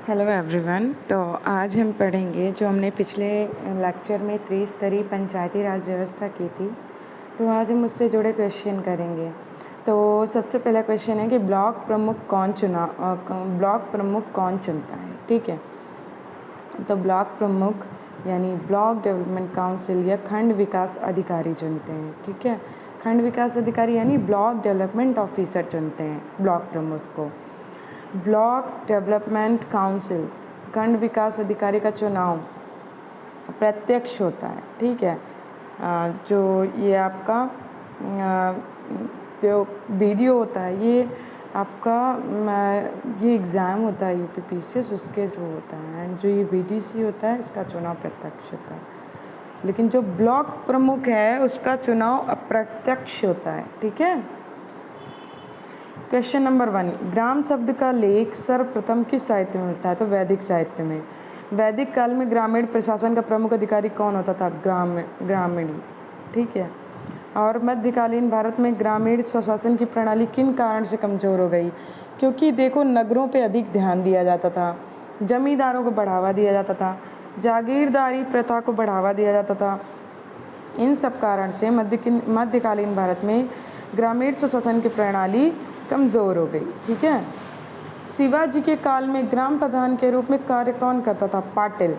Hello everyone. तो आज हम पढ़ेंगे जो हमने पिछले लेक्चर में त्रिस्तरीय पंचायती राज व्यवस्था की थी। तो आज हम उससे जुड़े क्वेश्चन करेंगे। तो सबसे पहला क्वेश्चन है कि ब्लॉक प्रमुख कौन चुनता है। ठीक है, तो ब्लॉक प्रमुख यानी ब्लॉक डेवलपमेंट काउंसिल या खंड विकास अधिकारी चुनते हैं। ठीक है, खंड विकास अधिकारी यानी ब्लॉक डेवलपमेंट ऑफिसर चुनते हैं ब्लॉक प्रमुख को। ब्लॉक डेवलपमेंट काउंसिल खंड विकास अधिकारी का चुनाव प्रत्यक्ष होता है। ठीक है, जो ये आपका जो वीडियो होता है ये आपका ये एग्ज़ाम होता है यूपीपीसीएस, उसके थ्रू होता है। एंड जो ये बीडीसी होता है इसका चुनाव प्रत्यक्ष होता है, लेकिन जो ब्लॉक प्रमुख है उसका चुनाव अप्रत्यक्ष होता है। ठीक है। क्वेश्चन नंबर 1, ग्राम शब्द का लेख सर्वप्रथम किस साहित्य में मिलता है? तो वैदिक साहित्य में। वैदिक काल में ग्रामीण प्रशासन का प्रमुख अधिकारी कौन होता था? ग्रामीणी। ठीक है। और मध्यकालीन भारत में ग्रामीण स्वशासन की प्रणाली किन कारण से कमज़ोर हो गई? क्योंकि देखो, नगरों पे अधिक ध्यान दिया जाता था, जमींदारों को बढ़ावा दिया जाता था, जागीरदारी प्रथा को बढ़ावा दिया जाता था। इन सब कारण से मध्यकालीन भारत में ग्रामीण स्वशासन की प्रणाली कमज़ोर हो गई। ठीक है। शिवाजी के काल में ग्राम प्रधान के रूप में कार्य कौन करता था? पाटिल।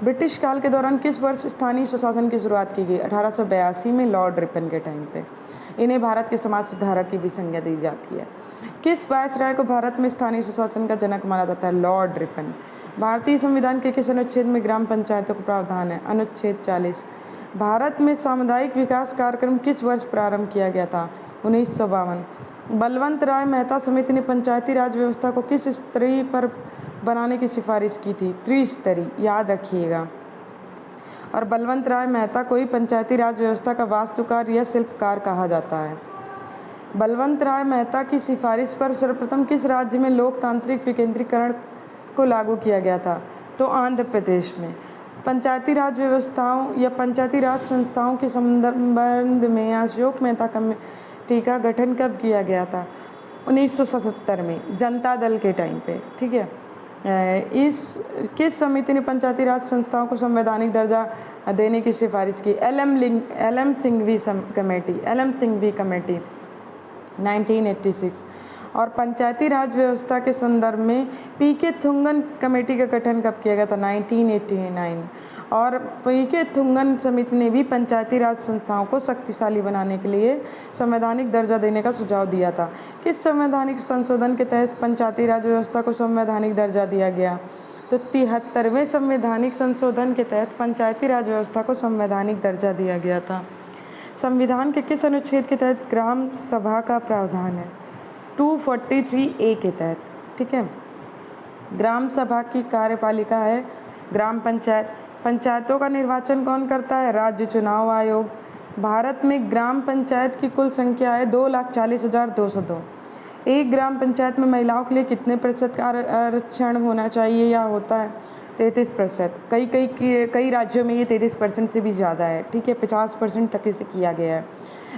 ब्रिटिश काल के दौरान किस वर्ष स्थानीय स्वशासन की शुरुआत की गई? 1882 में, लॉर्ड रिपन के टाइम पे। इन्हें भारत के समाज सुधारक की भी संज्ञा दी जाती है। किस वायसराय को भारत में स्थानीय स्वशासन का जनक माना जाता है? Lord Ripon. भारतीय संविधान के किस अनुच्छेद में ग्राम पंचायतों का प्रावधान है? अनुच्छेद 40। भारत में सामुदायिक विकास कार्यक्रम किस वर्ष प्रारंभ किया गया था? 1952। बलवंत राय मेहता समिति ने पंचायती राज व्यवस्था को किस स्तरीय पर बनाने की सिफारिश की थी? त्रिस्तरीय, याद रखिएगा। और बलवंत राय मेहता को ही पंचायती राज व्यवस्था का वास्तुकार या शिल्पकार कहा जाता है। बलवंत राय मेहता की सिफारिश पर सर्वप्रथम किस राज्य में लोकतांत्रिक विकेंद्रीकरण को लागू किया गया था? तो आंध्र प्रदेश में। पंचायती राज व्यवस्थाओं या पंचायती राज संस्थाओं के संबंध में अशोक मेहता कमेटी का गठन कब किया गया था? 1977 में, जनता दल के टाइम पे। ठीक है। किस समिति ने पंचायती राज संस्थाओं को संवैधानिक दर्जा देने की सिफारिश की? L M Singhvi committee 1986। और पंचायती राज व्यवस्था के संदर्भ में पीके थुंगन कमेटी का गठन कब किया गया था? 1989। और पीके थुंगन समिति ने भी पंचायती राज संस्थाओं को शक्तिशाली बनाने के लिए संवैधानिक दर्जा देने का सुझाव दिया था। किस संवैधानिक संशोधन के तहत पंचायती राज व्यवस्था को संवैधानिक दर्जा दिया गया? तो 73वें संवैधानिक संशोधन के तहत पंचायती राज व्यवस्था को संवैधानिक दर्जा दिया गया था। संविधान के किस अनुच्छेद के तहत ग्राम सभा का प्रावधान है? 243A के तहत। ठीक है। ग्राम सभा की कार्यपालिका है ग्राम पंचायत। पंचायतों का निर्वाचन कौन करता है? राज्य चुनाव आयोग। भारत में ग्राम पंचायत की कुल संख्या है 2,40,202। एक ग्राम पंचायत में महिलाओं के लिए कितने प्रतिशत का आरक्षण होना चाहिए या होता है? 33%। कई राज्यों में ये 33% से भी ज़्यादा है। ठीक है, 50% तक इसे किया गया है।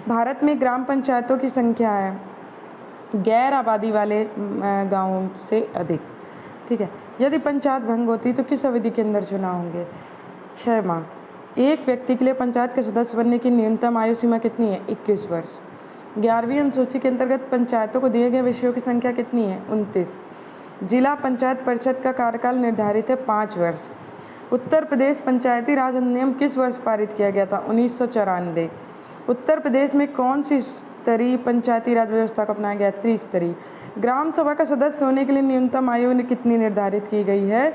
भारत में ग्राम पंचायतों की संख्या है गैर आबादी वाले गाँवों से अधिक। ठीक है। यदि पंचायत भंग होती तो किस अवधि के अंदर चुनाव होंगे? 6 माह। एक व्यक्ति के लिए पंचायत के सदस्य बनने की न्यूनतम आयु सीमा कितनी है? 21 वर्ष। 11वीं अनुसूची के अंतर्गत पंचायतों को दिए गए विषयों की संख्या कितनी है? 29। जिला पंचायत परिषद का कार्यकाल निर्धारित है 5 वर्ष। उत्तर प्रदेश पंचायती राज अधिनियम किस वर्ष पारित किया गया था? 1994। उत्तर प्रदेश में कौन सी स्तरीय पंचायती राज व्यवस्था को अपनाया गया? त्रिस्तरीय। ग्राम सभा का सदस्य होने के लिए न्यूनतम आयु कितनी निर्धारित की गई है?